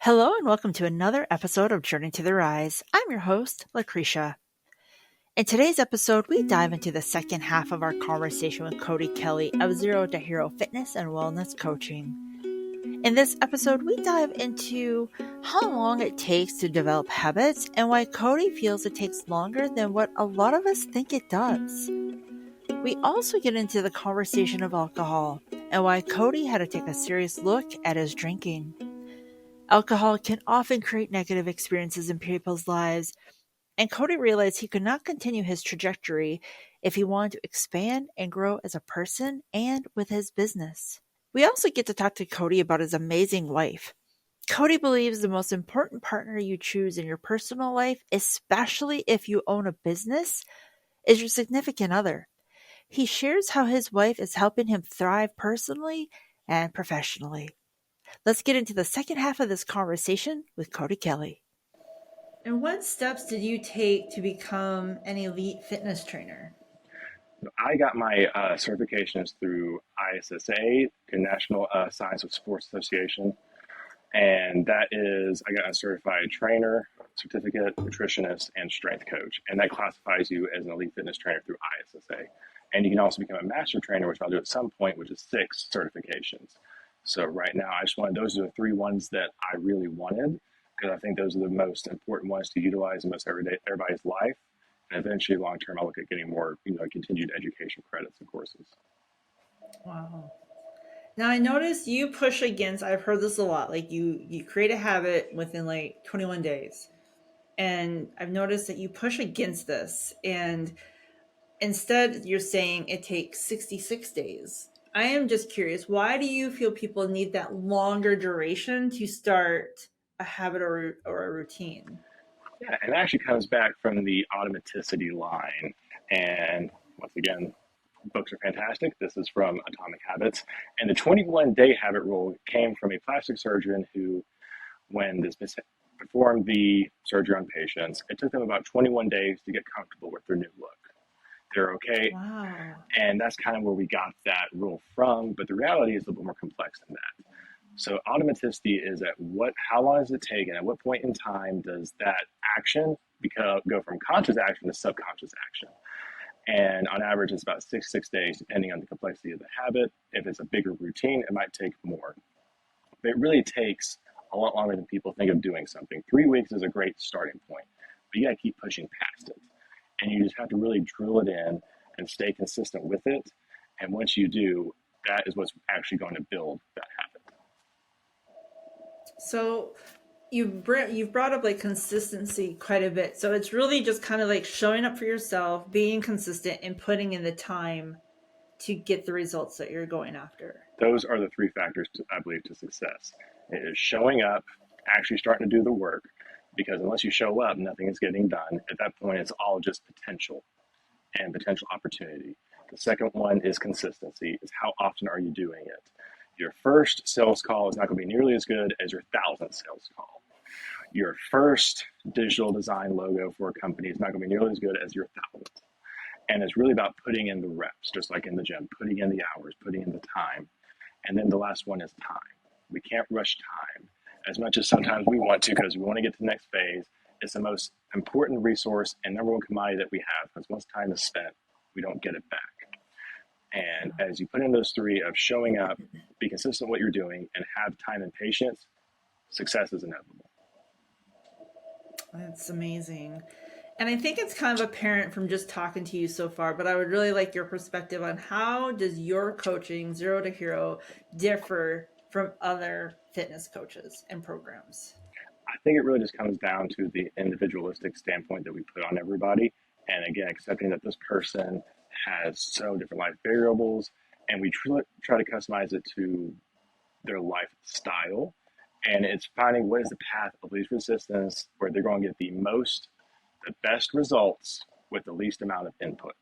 Hello and welcome to another episode of Journey to the Rise. I'm your host, Lucretia. In today's episode, we dive into the second half of our conversation with Cody Kelly of Zero to Hero Fitness and Wellness Coaching. In this episode, we dive into how long it takes to develop habits and why Cody feels it takes longer than what a lot of us think it does. We also get into the conversation of alcohol and why Cody had to take a serious look at his drinking. Alcohol can often create negative experiences in people's lives, and Cody realized he could not continue his trajectory if he wanted to expand and grow as a person and with his business. We also get to talk to Cody about his amazing wife. Cody believes the most important partner you choose in your personal life, especially if you own a business, is your significant other. He shares how his wife is helping him thrive personally and professionally. Let's get into the second half of this conversation with Cody Kelly. And what steps did you take to become an elite fitness trainer? I got my certifications through ISSA, the National Science of Sports Association, and that is I got a certified trainer, certificate, nutritionist, and strength coach, and that classifies you as an elite fitness trainer through ISSA. And you can also become a master trainer, which I'll do at some point, which is 6 certifications. So right now, I just wanted those are the 3 ones that I really wanted because I think those are the most important ones to utilize in most everybody's life. And eventually, long term, I'll look at getting more, continued education credits and courses. Wow. Now I noticed you push against, I've heard this a lot, like you create a habit within like 21 days. And I've noticed that you push against this and instead you're saying it takes 66 days. I am just curious, why do you feel people need that longer duration to start a habit or a routine? Yeah, and it actually comes back from the automaticity line. And once again, books are fantastic. This is from Atomic Habits. And the 21-day habit rule came from a plastic surgeon who, when this performed the surgery on patients, it took them about 21 days to get comfortable with their new look. They're okay. Wow. And that's kind of where we got that rule from. But the reality is a little bit more complex than that. So automaticity is how long does it take and at what point in time does that action go from conscious action to subconscious action? And on average, it's about 6 days, depending on the complexity of the habit. If it's a bigger routine, it might take more. But it really takes a lot longer than people think of doing something. 3 weeks is a great starting point, but you got to keep pushing past it. And you just have to really drill it in and stay consistent with it. And once you do, that is what's actually going to build that habit. So you've brought up like consistency quite a bit. So it's really just kind of like showing up for yourself, being consistent, and putting in the time to get the results that you're going after. Those are the 3 factors, I believe, to success. It is showing up, actually starting to do the work, because unless you show up, nothing is getting done. At that point, it's all just potential and potential opportunity. The second one is consistency, is how often are you doing it? Your first sales call is not going to be nearly as good as your 1,000th sales call. Your first digital design logo for a company is not going to be nearly as good as your 1,000th. And it's really about putting in the reps, just like in the gym, putting in the hours, putting in the time. And then the last one is time. We can't rush time as much as sometimes we want to because we want to get to the next phase. It's the most important resource and number one commodity that we have because once time is spent, we don't get it back. And as you put in those 3 of showing up, be consistent with what you're doing, and have time and patience, success is inevitable. That's amazing. And I think it's kind of apparent from just talking to you so far, but I would really like your perspective on how does your coaching, Zero to Hero, differ from other fitness coaches and programs? I think it really just comes down to the individualistic standpoint that we put on everybody. And again, accepting that this person has so different life variables, and we try to customize it to their lifestyle. And it's finding what is the path of least resistance where they're going to get the best results with the least amount of input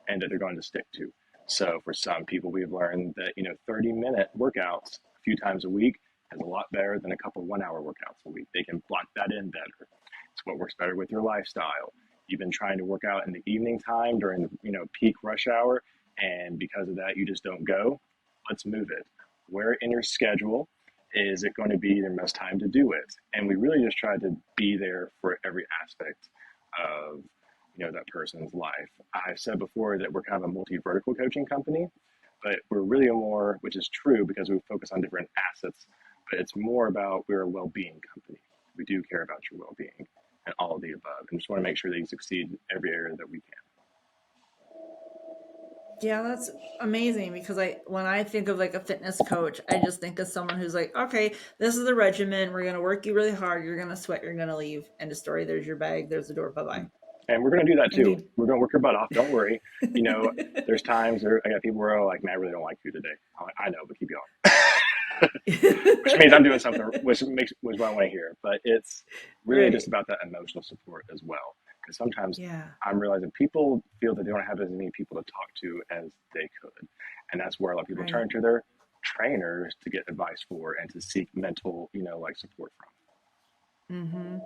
and that they're going to stick to. So for some people, we've learned that, 30-minute workouts a few times a week is a lot better than a couple 1-hour workouts a week. They can block that in better. It's what works better with your lifestyle. You've been trying to work out in the evening time during the peak rush hour, and because of that, you just don't go. Let's move it. Where in your schedule Is it going to be their most time to do it? And we really just try to be there for every aspect of that person's life. I've said before that we're kind of a multi-vertical coaching company, but we're really a more, which is true because we focus on different assets, but it's more about we're a well-being company. We do care about your well-being and all of the above, and just want to make sure that you succeed in every area that we can. Yeah, that's amazing because when I think of like a fitness coach, I just think of someone who's like, okay, this is the regimen. We're gonna work you really hard. You're gonna sweat. You're gonna leave. End of story. There's your bag. There's the door. Bye bye. And we're going to do that And too. you. We're going to work your butt off. Don't worry. You know, there's times where I got people where are like, man, I really don't like you today. I'm like, I know, but keep going. Which means I'm doing something, which what I want to hear. But it's really just Right. about that emotional support as well. Because sometimes Yeah. I'm realizing people feel that they don't have as many people to talk to as they could, and that's where a lot of people Right. turn to their trainers to get advice for and to seek mental, like support from. Mm-hmm.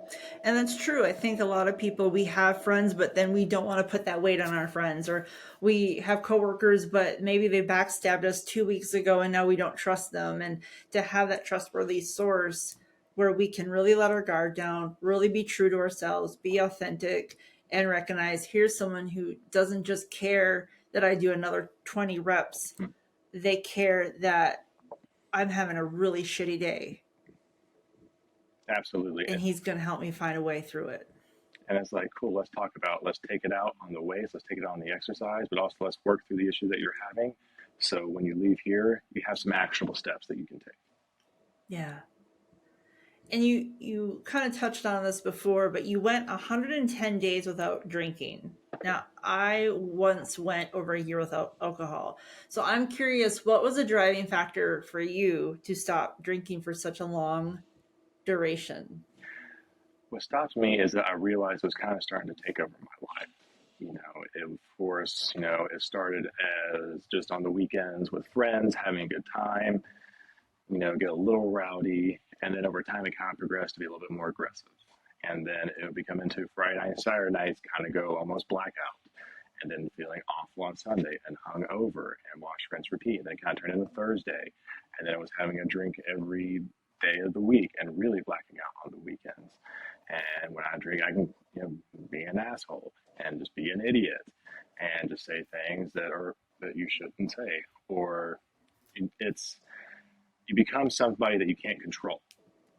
And that's true. I think a lot of people, we have friends, but then we don't want to put that weight on our friends, or we have coworkers, but maybe they backstabbed us 2 weeks ago and now we don't trust them. And to have that trustworthy source where we can really let our guard down, really be true to ourselves, be authentic, and recognize here's someone who doesn't just care that I do another 20 reps, Hmm. they care that I'm having a really shitty day Absolutely. and he's going to help me find a way through it. And it's like, cool, let's take it out on the weights, let's take it out on the exercise, but also let's work through the issue that you're having. So when you leave here, you have some actionable steps that you can take. Yeah. And you kind of touched on this before, but you went 110 days without drinking. Now, I once went over a year without alcohol. So I'm curious, what was a driving factor for you to stop drinking for such a long duration? What stops me is that I realized it was kind of starting to take over my life. Of course, it started as just on the weekends with friends, having a good time, get a little rowdy. And then over time, it kind of progressed to be a little bit more aggressive. And then it would become into Friday night, Saturday nights, kind of go almost blackout. And then feeling awful on Sunday and hung over and wash, rinse, repeat. And then it kind of turned into Thursday. And then I was having a drink every day of the week and really blacking out on the weekends. And when I drink, I can, be an asshole and just be an idiot and just say things that you shouldn't say. Or it's you become somebody that you can't control.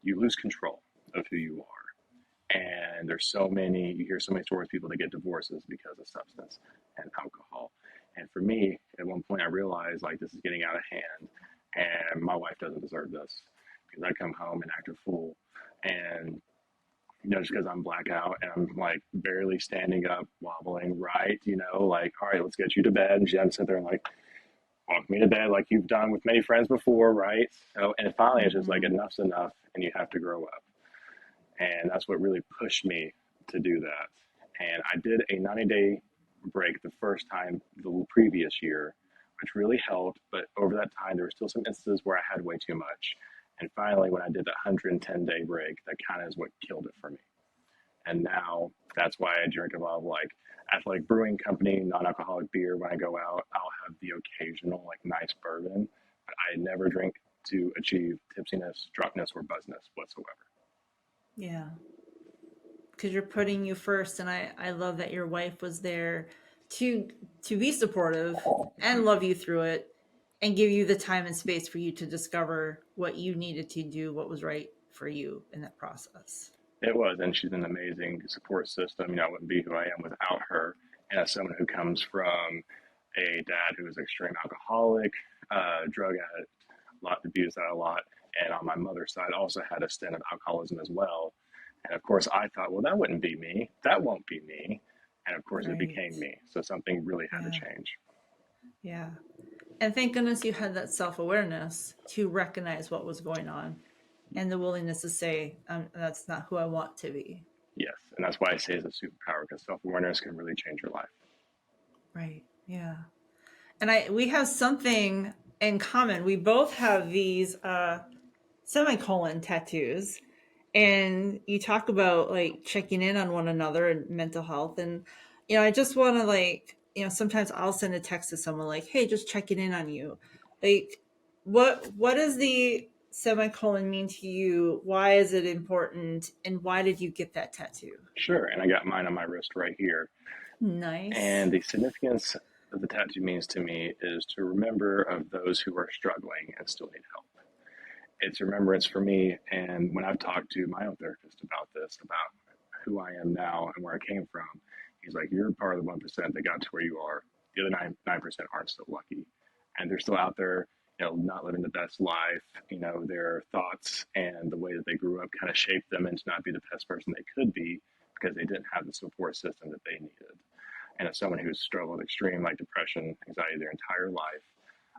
You lose control of who you are. And you hear so many stories of people that get divorces because of substance and alcohol. And for me, at one point, I realized like this is getting out of hand, and my wife doesn't deserve this because I come home and act a fool, and just because I'm blackout and I'm like barely standing up, wobbling right, like all right, let's get you to bed, and she had to sit there and like walk me to bed like you've done with many friends before, right? So, and finally, it's just like Mm-hmm. enough's enough, and you have to grow up. And that's what really pushed me to do that. And I did a 90-day break the first time the previous year, which really helped. But over that time, there were still some instances where I had way too much. And finally, when I did the 110-day break, that kind of is what killed it for me. And now that's why I drink a lot of like athletic brewing company, non-alcoholic beer when I go out. I'll have the occasional like nice bourbon, but I never drink to achieve tipsiness, drunkenness, or buzzness whatsoever. Yeah. Because you're putting you first, and I love that your wife was there to to be supportive and love you through it and give you the time and space for you to discover what you needed to do, what was right for you in that process. It was, and she's an amazing support system. I wouldn't be who I am without her. And as someone who comes from a dad who was an extreme alcoholic, drug addict, abused that a lot, and on my mother's side also had a stint of alcoholism as well. And of course, I thought, well, that wouldn't be me. That won't be me. And of course, it Right. became me. So something really had to Yeah. change. Yeah. And thank goodness you had that self awareness to recognize what was going on and the willingness to say, that's not who I want to be. Yes, and that's why I say it's a superpower because self awareness can really change your life. Right. Yeah. And we have something in common. We both have these semicolon tattoos, and you talk about like checking in on one another and mental health. And I just want to like sometimes I'll send a text to someone like, hey, just checking in on you. Like, what is the semicolon mean to you? Why is it important? And why did you get that tattoo? Sure, and I got mine on my wrist right here. Nice. And the significance of the tattoo means to me is to remember of those who are struggling and still need help. It's remembrance for me. And when I've talked to my own therapist about this, about who I am now and where I came from, he's like, "You're part of the 1% that got to where you are. The other 9% aren't so lucky, and they're still out there, not living the best life. Their thoughts and the way that they grew up kind of shaped them into not be the best person they could be because they didn't have the support system that they needed." And as someone who's struggled extreme like depression, anxiety their entire life,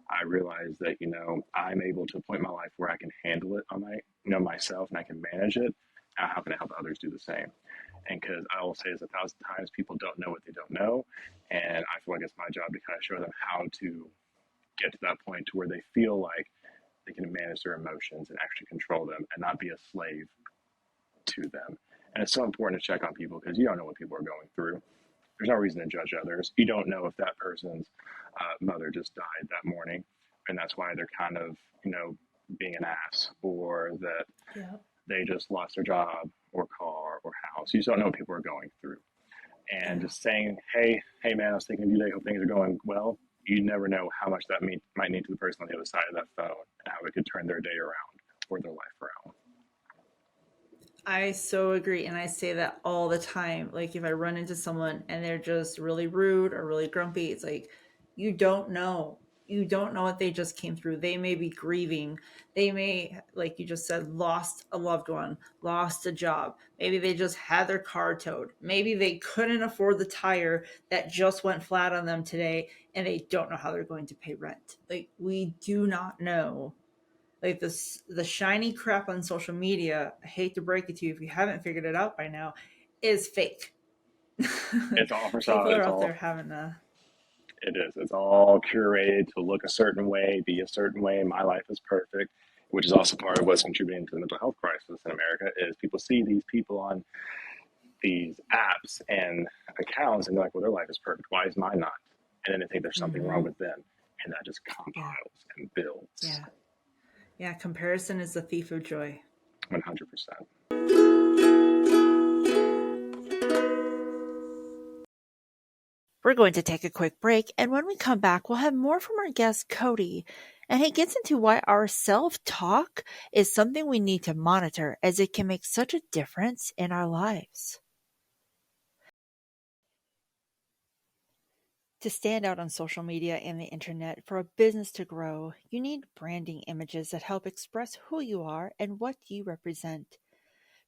I realized that, I'm able to point my life where I can handle it on myself and I can manage it. Now, how can I help others do the same? And because I will say this 1,000 times, people don't know what they don't know. And I feel like it's my job to kind of show them how to get to that point to where they feel like they can manage their emotions and actually control them and not be a slave to them. And it's so important to check on people because you don't know what people are going through. There's no reason to judge others. You don't know if that person's mother just died that morning, and that's why they're kind of, being an ass, or that Yeah. they just lost their job or car or house. You just don't know what people are going through. And Yeah. just saying, hey, man, I was thinking of you today. Hope things are going well. You never know how much that might mean to the person on the other side of that phone and how it could turn their day around or their life around. I so agree. And I say that all the time. Like, if I run into someone and they're just really rude or really grumpy, it's like, you don't know. You don't know what they just came through. They may be grieving. They may, like you just said, lost a loved one, lost a job. Maybe they just had their car towed. Maybe they couldn't afford the tire that just went flat on them today and they don't know how they're going to pay rent. Like, we do not know. Like, this, the shiny crap on social media, I hate to break it to you if you haven't figured it out by now, is fake. It's all for People are it's out all there having a, It is. It's all curated to look a certain way, be a certain way. My life is perfect, which is also part of what's contributing to the mental health crisis in America. Is people see these people on these apps and accounts, and they're like, "Well, their life is perfect. Why is mine not?" And then they think there's something wrong mm-hmm. with them, and that just Yeah. compiles and builds. Yeah. Yeah. Comparison is the thief of joy. 100%. We're going to take a quick break, and when we come back, we'll have more from our guest, Cody. And he gets into why our self talk is something we need to monitor as it can make such a difference in our lives. To stand out on social media and the internet for a business to grow, you need branding images that help express who you are and what you represent.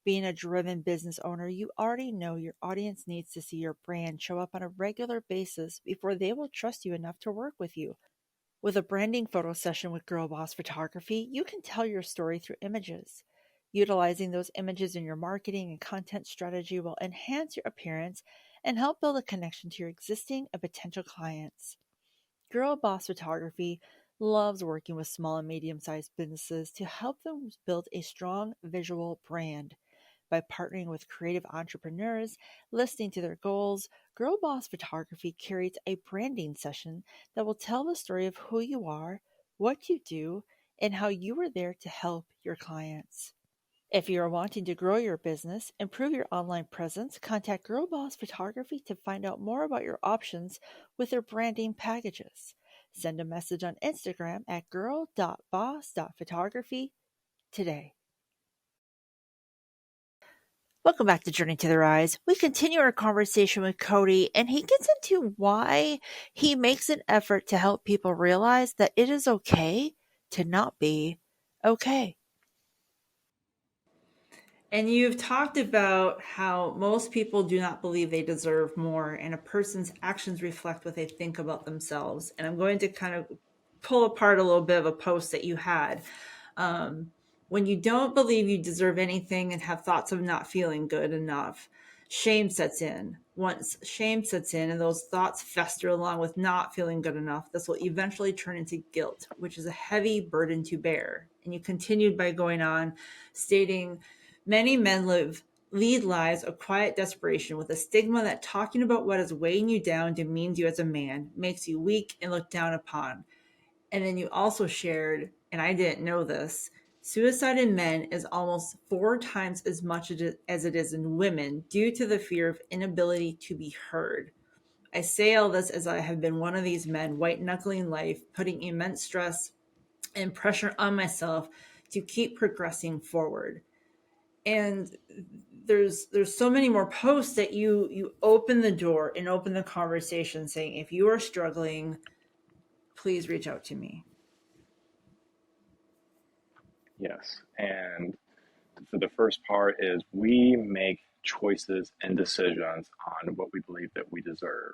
Being a driven business owner, you already know your audience needs to see your brand show up on a regular basis before they will trust you enough to work with you. With a branding photo session with Girl Boss Photography, you can tell your story through images. Utilizing those images in your marketing and content strategy will enhance your appearance and help build a connection to your existing and potential clients. Girl Boss Photography loves working with small and medium sized businesses to help them build a strong visual brand. By partnering with creative entrepreneurs, listening to their goals, Girl Boss Photography curates a branding session that will tell the story of who you are, what you do, and how you are there to help your clients. If you are wanting to grow your business, improve your online presence, contact Girl Boss Photography to find out more about your options with their branding packages. Send a message on Instagram at girl.boss.photography today. Welcome back to Journey to the Rise. We continue our conversation with Cody, and he gets into why he makes an effort to help people realize that it is okay to not be okay. And you've talked about how most people do not believe they deserve more, and a person's actions reflect what they think about themselves. And I'm going to kind of pull apart a little bit of a post that you had. Um, when you don't believe you deserve anything and have thoughts of not feeling good enough, shame sets in. Once shame sets in and those thoughts fester along with not feeling good enough, this will eventually turn into guilt, which is a heavy burden to bear. And you continued by going on, stating, many men lead lives of quiet desperation with a stigma that talking about what is weighing you down demeans you as a man, makes you weak and looked down upon. And then you also shared, and I didn't know this, Suicide in men is almost 4 times as much as it is in women due to the fear of inability to be heard. I say all this as I have been one of these men, white knuckling life, putting immense stress and pressure on myself to keep progressing forward. And there's so many more posts that you open the door and open the conversation saying, if you are struggling, please reach out to me. Yes. And so the first part is we make choices and decisions on what we believe that we deserve.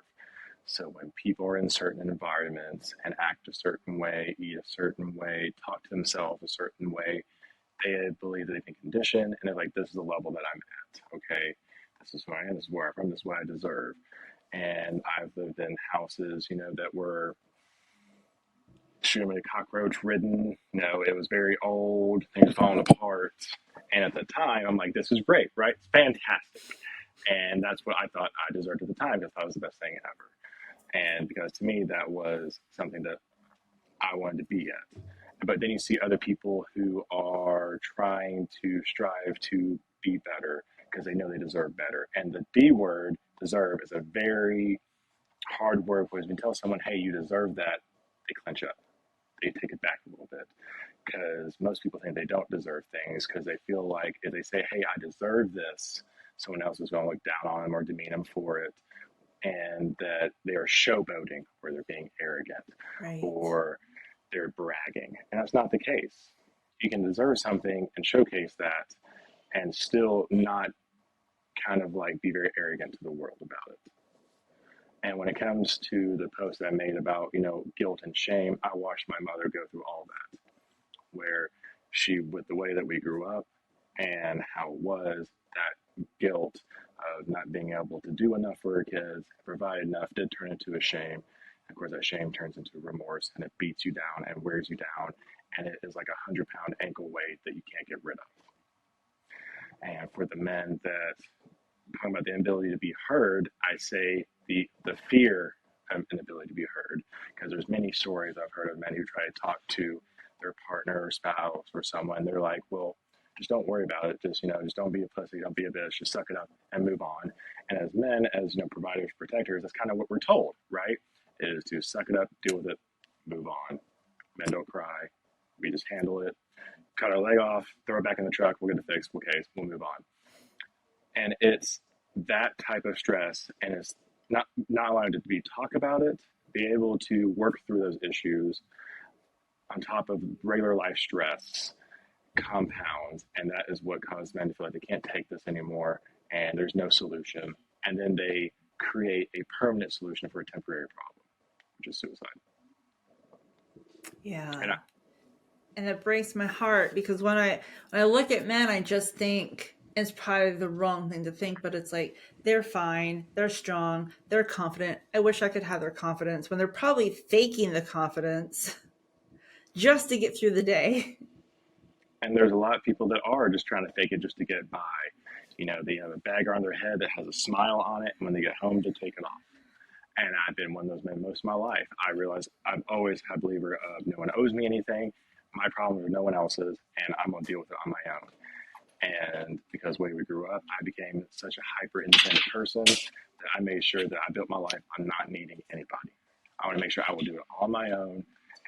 So when people are in certain environments and act a certain way, eat a certain way, talk to themselves a certain way, they believe that they've been conditioned and they're like, this is the level that I'm at. Okay. This is who I am. This is where I'm from. This is what I deserve. And I've lived in houses, that were extremely cockroach ridden. It was very old, things falling apart. And at the time, I'm like, this is great, right? It's fantastic. And that's what I thought I deserved at the time because I thought it was the best thing ever. And because to me, that was something that I wanted to be at. But then you see other people who are trying to strive to be better because they know they deserve better. And the D word, deserve, is a very hard word because when you tell someone, hey, you deserve that, they clench up. They take it back a little bit because most people think they don't deserve things because they feel like if they say, hey, I deserve this, someone else is going to look down on them or demean them for it. And that they are showboating or they're being arrogant Right. or they're bragging. And that's not the case. You can deserve something and showcase that and still not kind of like be very arrogant to the world about it. And when it comes to the post that I made about, guilt and shame, I watched my mother go through all that, where she, with the way that we grew up and how it was, that guilt of not being able to do enough for her kids, provide enough, did turn into a shame. Of course, that shame turns into remorse and it beats you down and wears you down. And it is like 100-pound ankle weight that you can't get rid of. And for the men that talking about the inability to be heard, I say the fear of inability to be heard, because there's many stories I've heard of men who try to talk to their partner or spouse or someone. They're like, well, just don't worry about it. Just don't be a pussy, don't be a bitch, just suck it up and move on. And as men, as providers, protectors, that's kind of what we're told, right? Is to suck it up, deal with it, move on. Men don't cry. We just handle it, cut our leg off, throw it back in the truck, we'll get it fixed, okay, we'll move on. And it's that type of stress, and it's not allowed to be talk about it, be able to work through those issues on top of regular life stress compounds, and that is what causes men to feel like they can't take this anymore and there's no solution, and then they create a permanent solution for a temporary problem, which is suicide. Yeah. And it breaks my heart because when I look at men, I just think it's probably the wrong thing to think, but it's like they're fine, they're strong, they're confident. I wish I could have their confidence when they're probably faking the confidence just to get through the day. And there's a lot of people that are just trying to fake it just to get by. They have a bag on their head that has a smile on it, and when they get home, they take it off. And I've been one of those men most of my life. I realize I've always had a believer of no one owes me anything. My problems are no one else's, and I'm going to deal with it on my own. And because the way we grew up, I became such a hyper independent person that I made sure that I built my life on not needing anybody. I want to make sure I will do it on my own.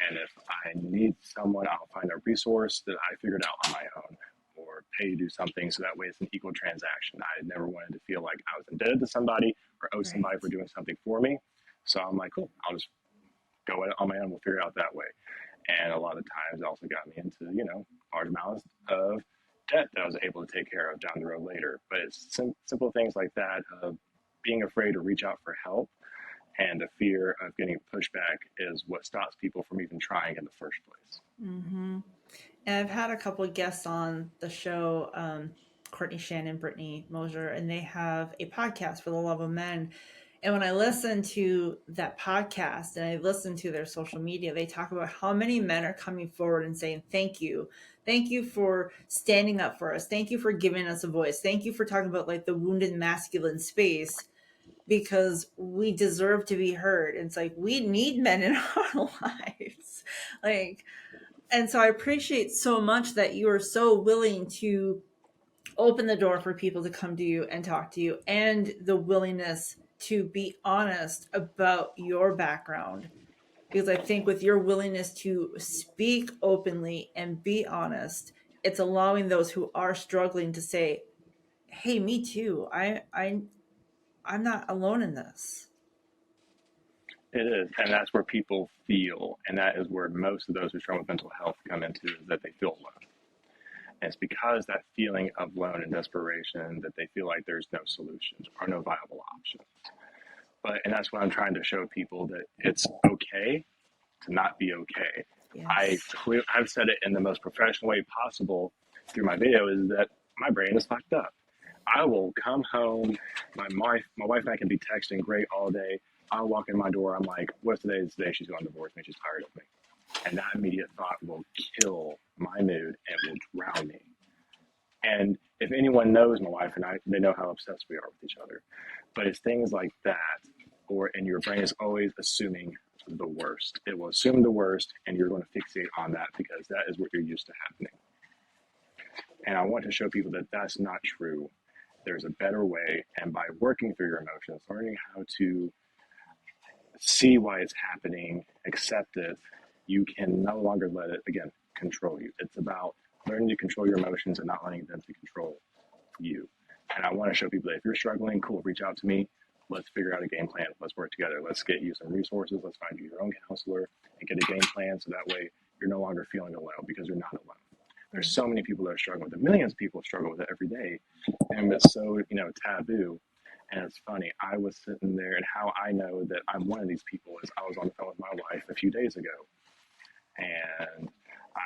And if I need someone, I'll find a resource that I figured out on my own or pay to do something so that way it's an equal transaction. I never wanted to feel like I was indebted to somebody or owe somebody for doing something for me. So I'm like, cool, I'll just go at it on my own. We'll figure it out that way. And a lot of times it also got me into, large amounts of debt that I was able to take care of down the road later. But it's simple things like that of being afraid to reach out for help, and the fear of getting pushback is what stops people from even trying in the first place. Mm-hmm. And I've had a couple of guests on the show, Courtney Shannon, Brittany Mosier, and they have a podcast for the love of men. And when I listen to that podcast and I listen to their social media, they talk about how many men are coming forward and saying, thank you. Thank you for standing up for us. Thank you for giving us a voice. Thank you for talking about like the wounded masculine space, because we deserve to be heard. It's like we need men in our lives. Like, And so I appreciate so much that you are so willing to open the door for people to come to you and talk to you, and the willingness to be honest about your background. Because I think with your willingness to speak openly and be honest, it's allowing those who are struggling to say, "Hey, me too. I'm not alone in this." It is, and that's where people feel, and that is where most of those who struggle with mental health come into, is that they feel alone. And it's because that feeling of alone and desperation that they feel like there's no solutions or no viable options. And that's what I'm trying to show people, that it's okay to not be okay. Yes. I've said it in the most professional way possible through my video, is that my brain is fucked up. I will come home, my wife and I can be texting great all day. I'll walk in my door, I'm like, what's today? It's today she's going to divorce me, she's tired of me. And that immediate thought will kill my mood and will drown me. And if anyone knows my wife and I, they know how obsessed we are with each other. But it's things like that, and your brain is always assuming the worst. It will assume the worst, and you're going to fixate on that because that is what you're used to happening. And I want to show people that that's not true. There's a better way, and by working through your emotions, learning how to see why it's happening, accept it, you can no longer let it, again, control you. It's about learning to control your emotions and not letting them to control you. And I want to show people that if you're struggling, cool, reach out to me. Let's figure out a game plan. Let's work together. Let's get you some resources. Let's find you your own counselor and get a game plan, so that way you're no longer feeling alone, because you're not alone. There's so many people that are struggling with it. Millions of people struggle with it every day. And it's so, taboo. And it's funny, I was sitting there, and how I know that I'm one of these people is I was on the phone with my wife a few days ago. And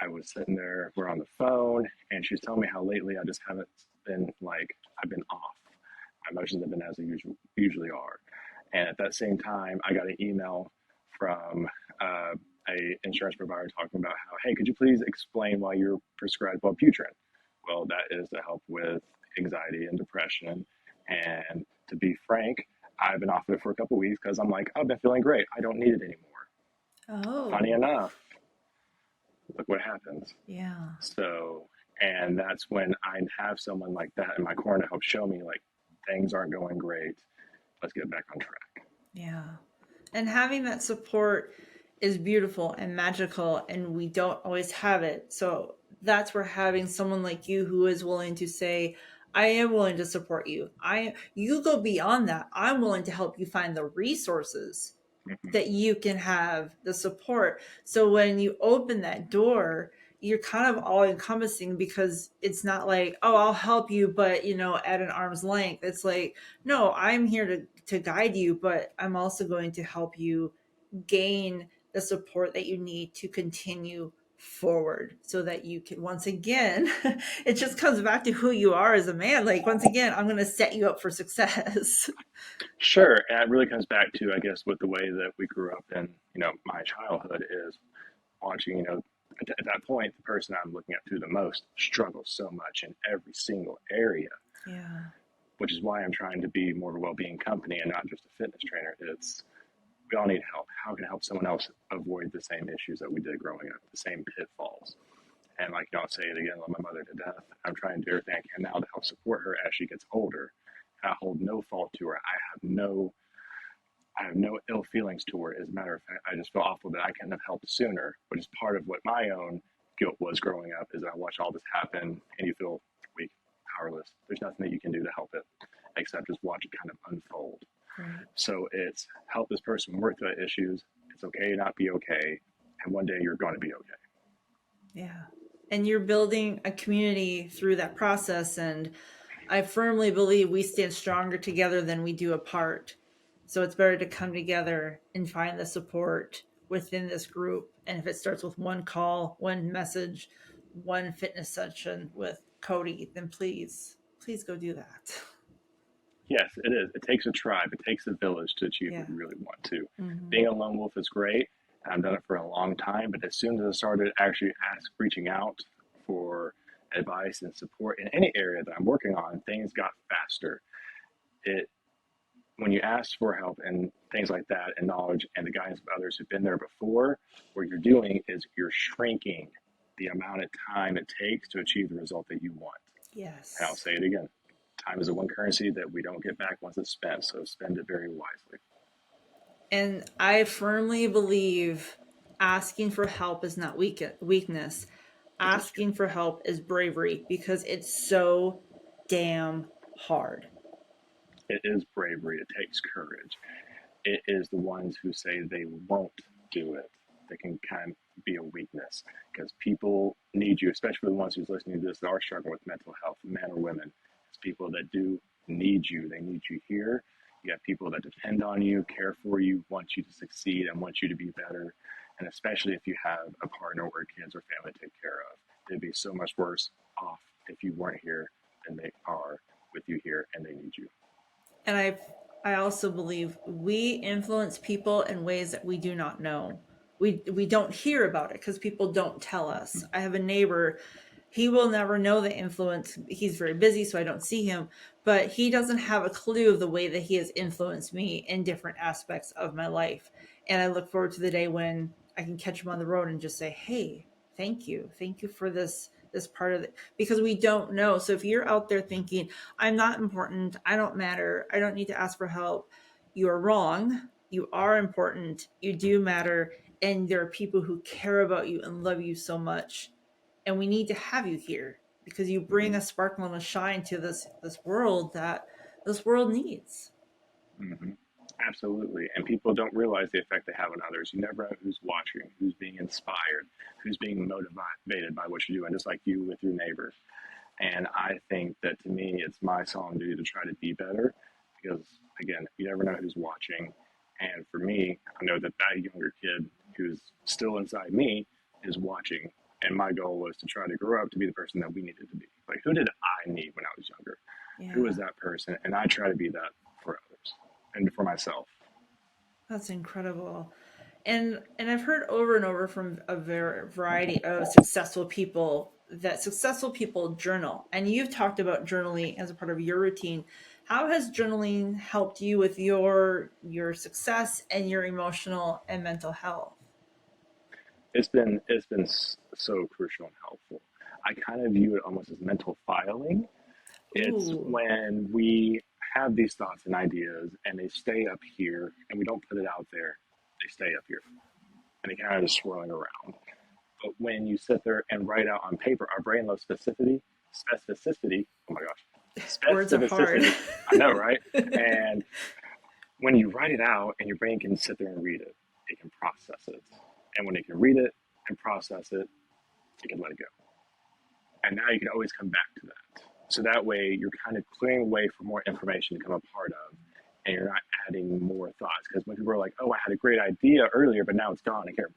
I was sitting there, we're on the phone, and she's telling me how lately I just haven't been I've been off. My emotions have been as they usually are. And at that same time, I got an email from a insurance provider talking about how, hey, could you please explain why you're prescribed Wellbutrin? Well, that is to help with anxiety and depression. And to be frank, I've been off of it for a couple of weeks because I'm like, I've been feeling great. I don't need it anymore. Funny Oh, enough, look what happens. yeah. So, and that's when I have someone like that in my corner to help show me, like, things aren't going great. Let's get back on track. Yeah. And having that support is beautiful and magical, and we don't always have it. So that's where having someone like you who is willing to say, I am willing to support you. You go beyond that. I'm willing to help you find the resources Mhm. that you can have the support. So when you open that door, you're kind of all encompassing, because it's not like, oh, I'll help you, but at an arm's length. It's like, no, I'm here to guide you, but I'm also going to help you gain the support that you need to continue forward, so that you can, once again, it just comes back to who you are as a man. Like, once again, I'm going to set you up for success. Sure, and it really comes back to, I guess, with the way that we grew up in, my childhood, is watching, at that point, the person I'm looking up to the most struggles so much in every single area, Yeah. which is why I'm trying to be more of a well-being company and not just a fitness trainer. It's, we all need help. How can I help someone else avoid the same issues that we did growing up, the same pitfalls? And I'll say it again, love my mother to death. I'm trying to do everything I can now to help support her as she gets older. I hold no fault to her. I have no ill feelings to her. As a matter of fact, I just feel awful that I couldn't have helped sooner, which is part of what my own guilt was growing up, is I watch all this happen and you feel weak, powerless. There's nothing that you can do to help it except just watch it kind of unfold. Right. So it's help this person work through issues. It's okay to not be okay. And one day you're going to be okay. Yeah. And you're building a community through that process. And I firmly believe we stand stronger together than we do apart. So it's better to come together and find the support within this group. And if it starts with one call, one message, one fitness session with Cody, then please go do that. Yes, it is. It takes a tribe. It takes a village to achieve Yeah. what you really want to. Mm-hmm. Being a lone wolf is great. I've done it for a long time, but as soon as I started actually reaching out for advice and support in any area that I'm working on, things got faster. It When you ask for help and things like that, and knowledge and the guidance of others who've been there before, what you're doing is you're shrinking the amount of time it takes to achieve the result that you want. And I'll Yes. say it again. Time is the one currency that we don't get back once it's spent, so spend it very wisely. And I firmly believe asking for help is not weakness. This is true. Asking for help is bravery because it's so damn hard. It is bravery. It takes courage. It is the ones who say they won't do it that can kind of be a weakness, because people need you, especially the ones who's listening to this that are struggling with mental health, men or women. It's people that do need you. They need you here. You have people that depend on you, care for you, want you to succeed, and want you to be better. And especially if you have a partner or kids or family to take care of, they'd be so much worse off if you weren't here than they are with you here and they need you. And I also believe we influence people in ways that we do not know. We don't hear about it because people don't tell us. I have a neighbor, he will never know the influence. He's very busy, so I don't see him, but he doesn't have a clue of the way that he has influenced me in different aspects of my life. And I look forward to the day when I can catch him on the road and just say, "Hey, thank you. Thank you for this part of it," because we don't know. So if you're out there thinking, "I'm not important, I don't matter, I don't need to ask for help," you are wrong. You are important. You do matter, and there are people who care about you and love you so much, and we need to have you here because you bring Mm-hmm. a sparkle and a shine to this world that this world needs. Mm-hmm. Absolutely. And people don't realize the effect they have on others. You never know who's watching, who's being inspired, who's being motivated by what you're doing, just like you with your neighbor. And I think that to me, it's my solemn duty to try to be better because, again, you never know who's watching. And for me, I know that that younger kid who's still inside me is watching. And my goal was to try to grow up to be the person that we needed to be. Like, who did I need when I was younger? Who was Yeah, that person? And I try to be that for others and for myself. that's incredible. And I've heard over and over from a variety of successful people that successful people journal. And you've talked about journaling as a part of your routine. How has journaling helped you with your success and your emotional and mental health? It's been so crucial and helpful. I kind of view it almost as mental filing. It's Ooh. when we have these thoughts and ideas and they stay up here and we don't put it out there, they stay up here and they kind of just swirling around. But when you sit there and write out on paper, our brain loves specificity. Oh my gosh, Words are hard. specificity. I know, right? And when you write it out and your brain can sit there and read it, it can process it. And when it can read it and process it, it can let it go. And now you can always come back to that. So that way you're kind of clearing away for more information to come a part of, and you're not adding more thoughts. Because when people are like, "Oh, I had a great idea earlier, but now it's gone. I can't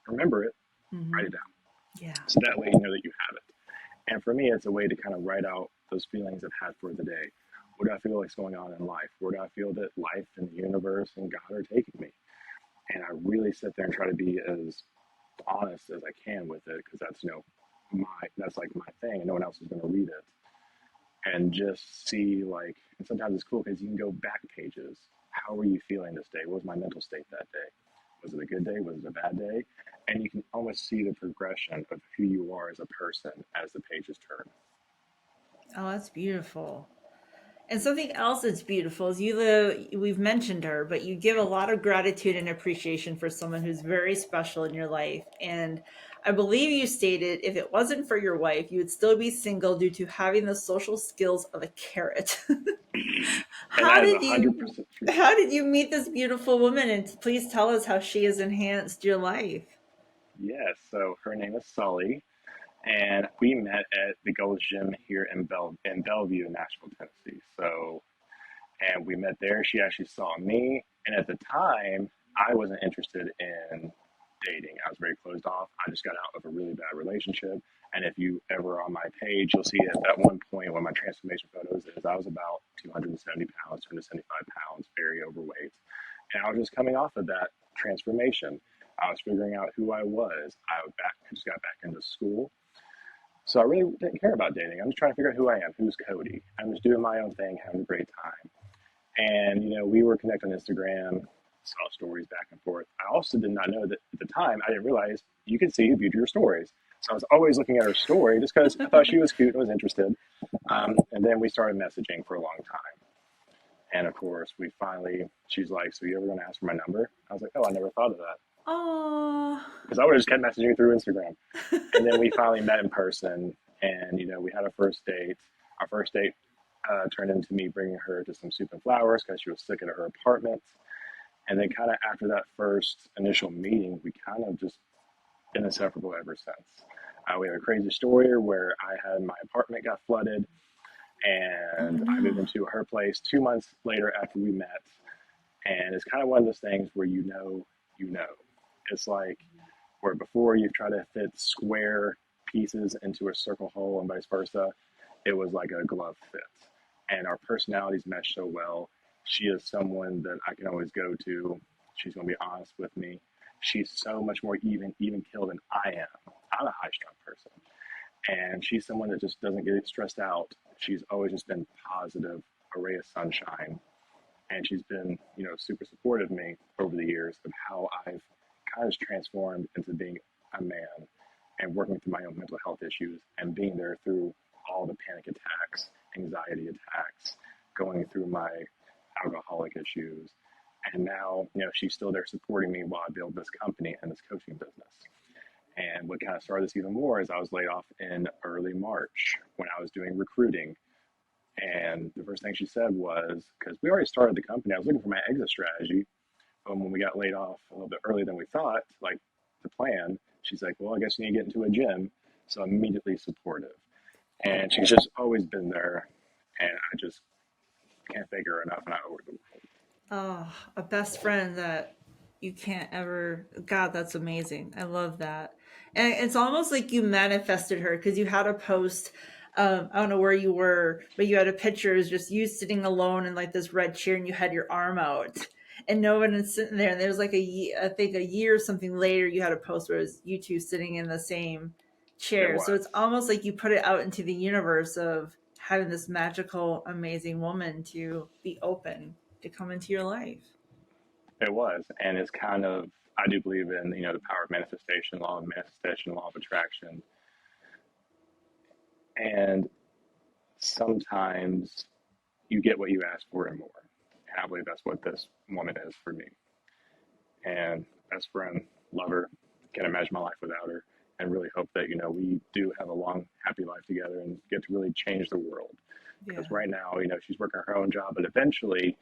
remember it," write Hmm. it down. Yeah. So that way you know that you have it. And for me, it's a way to kind of write out those feelings I've had for the day. What do I feel like's going on in life? Where do I feel that life and the universe and God are taking me? And I really sit there and try to be as honest as I can with it, because that's that's like my thing, and no one else is going to read it. And just see, like, and sometimes it's cool because you can go back pages. How were you feeling this day? What was my mental state that day? Was it a good day? Was it a bad day? And you can almost see the progression of who you are as a person as the pages turn. Oh, that's beautiful. And something else that's beautiful is you live, we've mentioned her, but you give a lot of gratitude and appreciation for someone who's very special in your life. And I believe you stated if it wasn't for your wife, you would still be single due to having the social skills of a carrot. And how that is did a hundred you percent true. how did you meet this beautiful woman? And please tell us how she has enhanced your life. Yes. So her name is Sully, and we met at the Gold's Gym here in Bellevue, Nashville, Tennessee. So, and we met there. She actually saw me, and at the time, I wasn't interested in dating. I was very closed off. I just got out of a really bad relationship. And if you ever on my page, you'll see at one point one of my transformation photos is I was about 270 pounds, 275 pounds, very overweight. And I was just coming off of that transformation. I was figuring out who I was. Just got back into school. So I really didn't care about dating. I'm just trying to figure out who I am. Who's Cody? I'm just doing my own thing, having a great time. And, we were connected on Instagram, saw stories back and forth. I also did not know that at the time, I didn't realize you could see who viewed your stories. So I was always looking at her story just because I thought she was cute and was interested. And then we started messaging for a long time. And of course, she's like, "So you ever going to ask for my number?" I was like, "Oh, I never thought of that." Oh. Because I would have just kept messaging through Instagram. And then we finally met in person, and we had a first date. Our first date turned into me bringing her to some soup and flowers because she was sick at her apartment. And then, kind of after that first initial meeting, we kind of just been inseparable ever since. We have a crazy story where I had my apartment got flooded, Oh and I moved no. into her place 2 months later after we met. And it's kind of one of those things where you know. It's like where before you try to fit square pieces into a circle hole and vice versa, it was like a glove fit. And our personalities mesh so well. She is someone that I can always go to. She's going to be honest with me. She's so much more even killed than I am. I'm a high strung person. And she's someone that just doesn't get stressed out. She's always just been positive, a ray of sunshine. And she's been, super supportive of me over the years of how I've kind of transformed into being a man and working through my own mental health issues and being there through all the panic attacks, anxiety attacks, going through my alcoholic issues. And now, she's still there supporting me while I build this company and this coaching business. And what kind of started this even more is I was laid off in early March when I was doing recruiting. And the first thing she said was, because we already started the company, I was looking for my exit strategy. But when we got laid off a little bit earlier than we thought, like the plan, she's like, well, I guess you need to get into a gym. So I'm immediately supportive. And she's just always been there. And I just can't thank her enough. And I owe her the world. Oh, a best friend that you can't ever. God, that's amazing. I love that. And it's almost like you manifested her because you had a post. I don't know where you were, but you had a picture. It was just you sitting alone in like this red chair, and you had your arm out, and no one is sitting there. And there was like I think a year or something later, you had a post where it was you two sitting in the same It chair. So was. it's almost like you put it out into the universe of having this magical, amazing woman to be open to come into your life. It was. And it's kind of, I do believe in, the power of manifestation, law of attraction. And sometimes you get what you ask for and more. And I believe that's what this woman is for me. And best friend, lover, can't imagine my life without her. And really hope that, we do have a long, happy life together and get to really change the world. Yeah. Because right now, she's working her own job, but eventually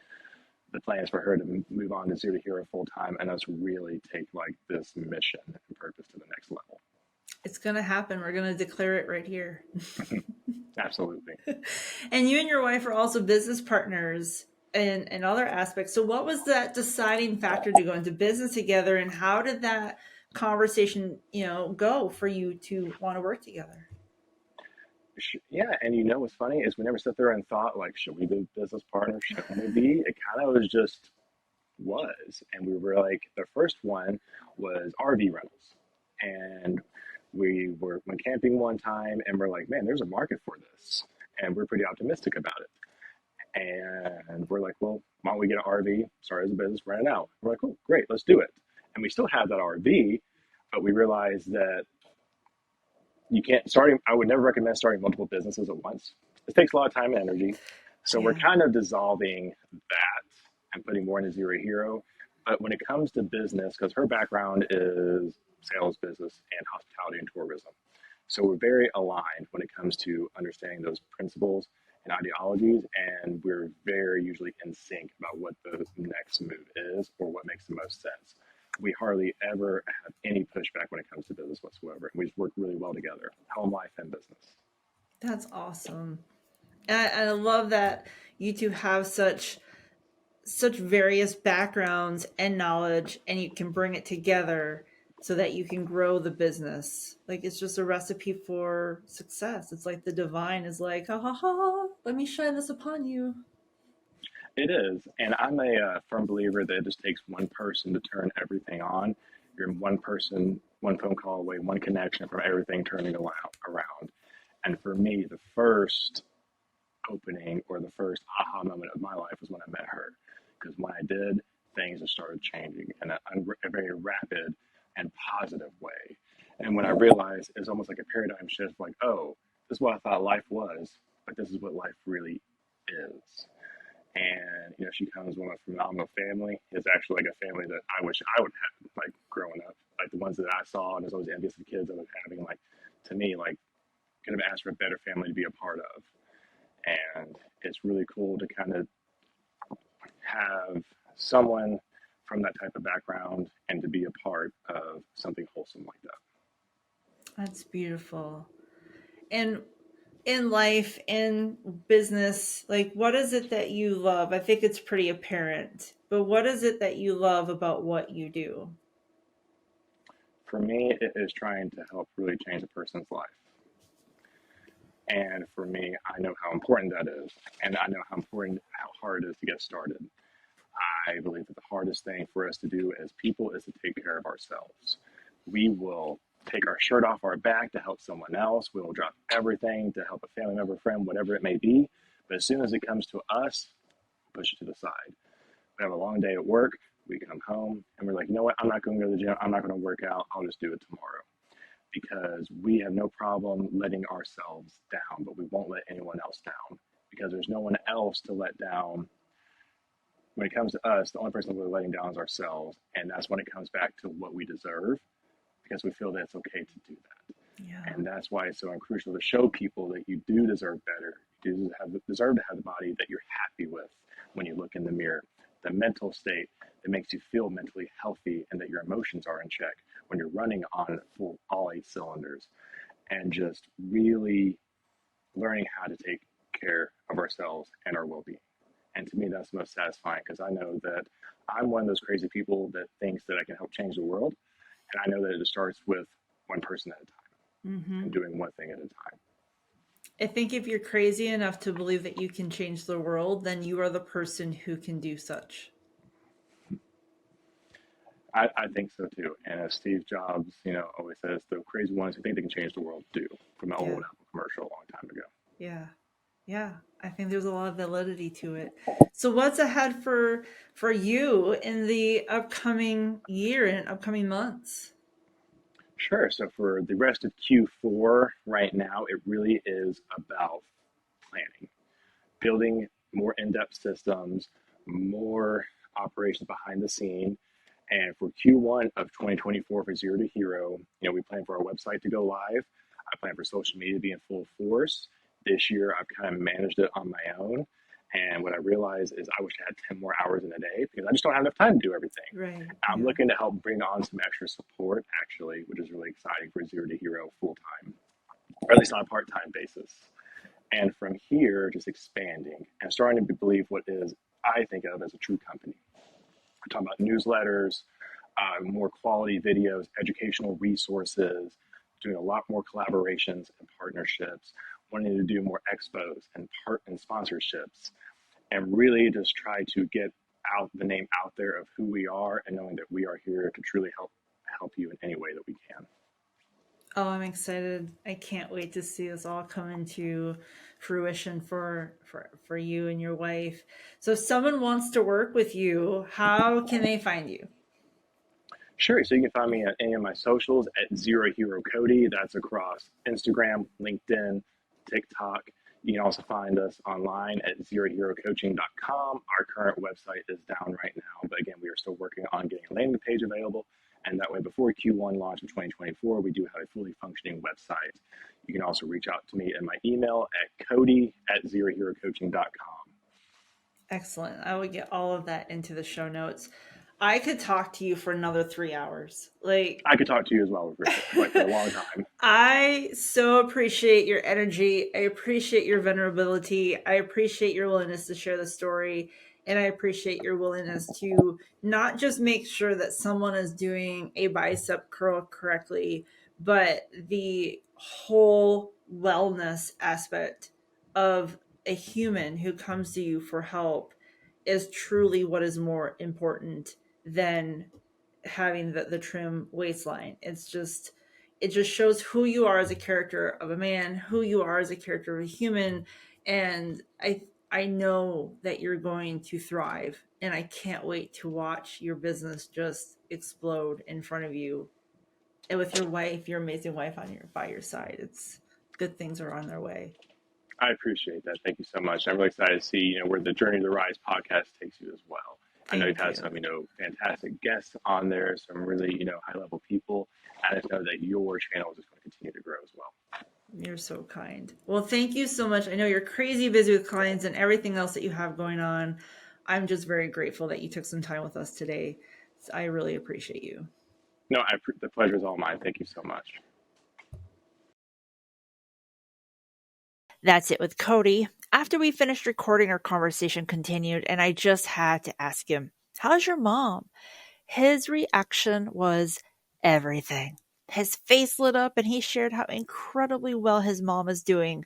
the plan is for her to move on to Zero to Hero full time and us really take like this mission and purpose to the next level. It's going to happen. We're going to declare it right here. Absolutely. And you and your wife are also business partners in other aspects. So, what was that deciding factor to go into business together, and how did that conversation, go for you to want to work together? Yeah, and what's funny is we never sat there and thought like, should we be business partners? Shouldn't we be? It kind of was just was, and we were like, the first one was RV rentals, and we went camping one time, and we're like, man, there's a market for this, and we're pretty optimistic about it. And we're like, well, why don't we get an RV, start as a business, rent it out? We're like, oh, great, let's do it. And we still have that RV, but we realized that you can't starting. I would never recommend starting multiple businesses at once. It takes a lot of time and energy. So we're Yeah. kind of dissolving that and putting more into Zero Hero. But when it comes to business, because her background is sales, business, and hospitality and tourism. So we're very aligned when it comes to understanding those principles and ideologies, and we're very usually in sync about what the next move is or what makes the most sense. We hardly ever have any pushback when it comes to business whatsoever, and we just work really well together, home life and business. That's awesome. And I love that you two have such various backgrounds and knowledge, and you can bring it together so that you can grow the business. Like it's just a recipe for success. It's like the divine is like, ha ha ha, let me shine this upon you. It is, and I'm a firm believer that it just takes one person to turn everything on. You're one person, one phone call away, one connection from everything turning around. And for me, the first opening or the first aha moment of my life was when I met her. Because when I did, things just started changing in a very rapid and positive way. And when I realized it's almost like a paradigm shift, like, oh, this is what I thought life was, but this is what life really is. And she comes from a phenomenal family. It's actually like a family that I wish I would have, like growing up, like the ones that I saw, and I was always envious of the kids I was having. Like to me, like could have asked for a better family to be a part of. And it's really cool to kind of have someone from that type of background and to be a part of something wholesome like that. That's beautiful. And in life, in business, like what is it that you love? I think it's pretty apparent, but what is it that you love about what you do? For me, it is trying to help really change a person's life. And for me, I know how important that is. And I know how hard it is to get started. I believe that the hardest thing for us to do as people is to take care of ourselves. We will take our shirt off our back to help someone else. We will drop everything to help a family member, friend, whatever it may be. But as soon as it comes to us, push it to the side. We have a long day at work. We come home and we're like, you know what? I'm not going to go to the gym. I'm not going to work out. I'll just do it tomorrow. Because we have no problem letting ourselves down, but we won't let anyone else down because there's no one else to let down. When it comes to us, the only person we're letting down is ourselves. And that's when it comes back to what we deserve because we feel that it's okay to do that. Yeah. And that's why it's so crucial to show people that you do deserve better. You do deserve to have the body that you're happy with when you look in the mirror. The mental state that makes you feel mentally healthy and that your emotions are in check when you're running on full all 8 cylinders. And just really learning how to take care of ourselves and our well-being. And to me, that's the most satisfying because I know that I'm one of those crazy people that thinks that I can help change the world. And I know that it starts with one person at a time Mm-hmm. and doing one thing at a time. I think if you're crazy enough to believe that you can change the world, then you are the person who can do such. I think so too. And as Steve Jobs, always says, the crazy ones who think they can change the world do, from an Yeah. old Apple commercial a long time ago. Yeah. Yeah. I think there's a lot of validity to it. So what's ahead for you in the upcoming year and upcoming months? Sure. So for the rest of Q4 right now, it really is about planning, building more in-depth systems, more operations behind the scene. And for Q1 of 2024 for Zero to Hero, we plan for our website to go live. I plan for social media to be in full force. This year, I've kind of managed it on my own. And what I realized is I wish I had 10 more hours in a day because I just don't have enough time to do everything. Right. I'm Yeah. looking to help bring on some extra support, actually, which is really exciting for Zero to Hero full time, or at least on a part time basis. And from here, just expanding and starting to believe what is, I think of as a true company. We're talking about newsletters, more quality videos, educational resources, doing a lot more collaborations and partnerships, wanting to do more expos and sponsorships, and really just try to get out the name out there of who we are and knowing that we are here to truly help you in any way that we can. Oh, I'm excited. I can't wait to see this all come into fruition for you and your wife. So if someone wants to work with you, how can they find you? Sure. So you can find me at any of my socials at Zero Hero Cody. That's across Instagram, LinkedIn, TikTok. You can also find us online at zeroherocoaching.com. Our current website is down right now, but again, we are still working on getting a landing page available. And that way, before Q1 launch of 2024, we do have a fully functioning website. You can also reach out to me in my email at cody at zeroherocoaching.com. Excellent. I would get all of that into the show notes. I could talk to you for another 3 hours. I could talk to you as well, like for a long time. I so appreciate your energy. I appreciate your vulnerability. I appreciate your willingness to share the story. And I appreciate your willingness to not just make sure that someone is doing a bicep curl correctly, but the whole wellness aspect of a human who comes to you for help is truly what is more important than having the trim waistline. It just shows who you are as a character of a man, who you are as a character of a human, and I know that you're going to thrive, and I can't wait to watch your business just explode in front of you. And with your wife, your amazing wife by your side, it's good things are on their way. I appreciate that. Thank you so much. I'm really excited to see, where the Journey to the Rise podcast takes you as well. I know you've Thank had you. some, fantastic guests on there, some really, high level people. I just know that your channel is just going to continue to grow as well. You're so kind. Well, thank you so much. I know you're crazy busy with clients and everything else that you have going on. I'm just very grateful that you took some time with us today. I really appreciate you. No, the pleasure is all mine. Thank you so much. That's it with Cody. After we finished recording, our conversation continued, and I just had to ask him, "How's your mom?" His reaction was everything. His face lit up and he shared how incredibly well his mom is doing.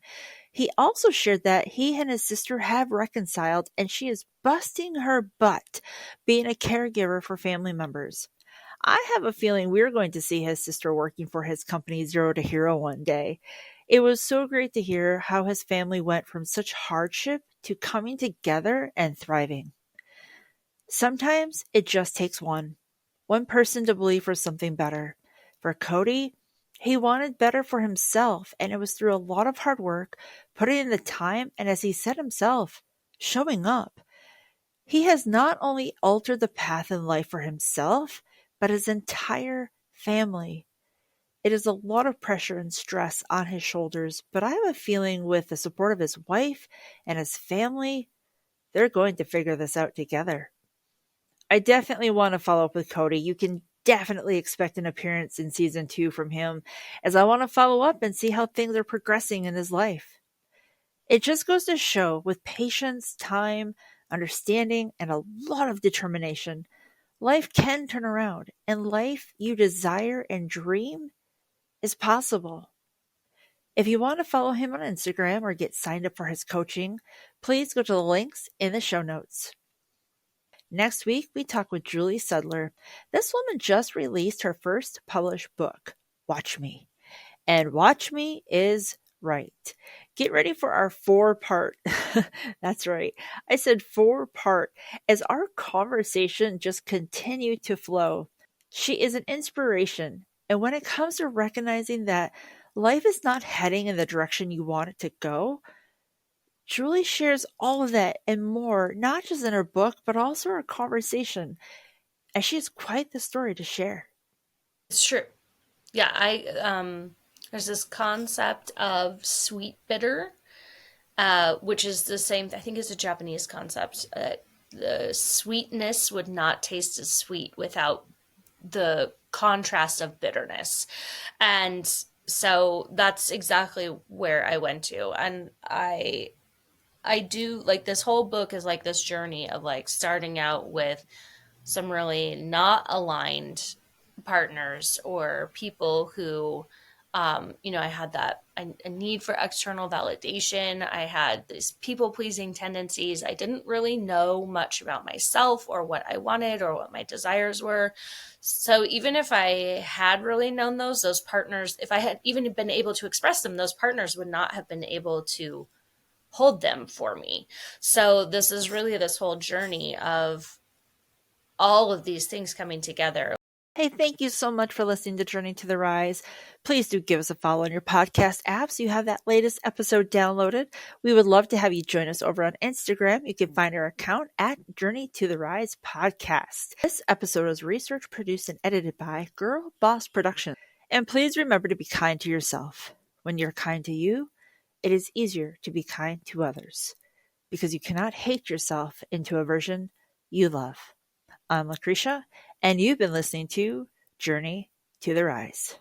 He also shared that he and his sister have reconciled and she is busting her butt being a caregiver for family members. I have a feeling we're going to see his sister working for his company Zero to Hero one day. It was so great to hear how his family went from such hardship to coming together and thriving. Sometimes it just takes one person to believe for something better. For Cody, he wanted better for himself, and it was through a lot of hard work, putting in the time, and as he said himself, showing up. He has not only altered the path in life for himself, but his entire family. It is a lot of pressure and stress on his shoulders, but I have a feeling with the support of his wife and his family, they're going to figure this out together. I definitely want to follow up with Cody. You can definitely expect an appearance in season 2 from him, as I want to follow up and see how things are progressing in his life. It just goes to show with patience, time, understanding, and a lot of determination, life can turn around, and life you desire and dream is possible. If you want to follow him on Instagram or get signed up for his coaching, please go to the links in the show notes. Next week, we talk with Julie Sudler. This woman just released her first published book, Watch Me. And Watch Me is right. Get ready for our 4-part. That's right. I said 4-part as our conversation just continued to flow. She is an inspiration. And when it comes to recognizing that life is not heading in the direction you want it to go, Julie shares all of that and more, not just in her book, but also her conversation. And she has quite the story to share. It's true. Yeah, there's this concept of sweet bitter, which is the same, I think it's a Japanese concept. The sweetness would not taste as sweet without the contrast of bitterness. And so that's exactly where I went to. And I do like this whole book is like this journey of like starting out with some really not aligned partners or people who, I had a need for external validation. I had these people pleasing tendencies. I didn't really know much about myself or what I wanted or what my desires were. So even if I had really known those partners, if I had even been able to express them, those partners would not have been able to hold them for me. So this is really this whole journey of all of these things coming together. Hey, thank you so much for listening to Journey to the Rise. Please do give us a follow on your podcast app so you have that latest episode downloaded. We would love to have you join us over on Instagram. You can find our account at Journey to the Rise Podcast. This episode was researched, produced, and edited by Girl Boss Productions. And please remember to be kind to yourself. When you're kind to you, it is easier to be kind to others because you cannot hate yourself into a version you love. I'm Lucretia, and you've been listening to Journey to the Rise.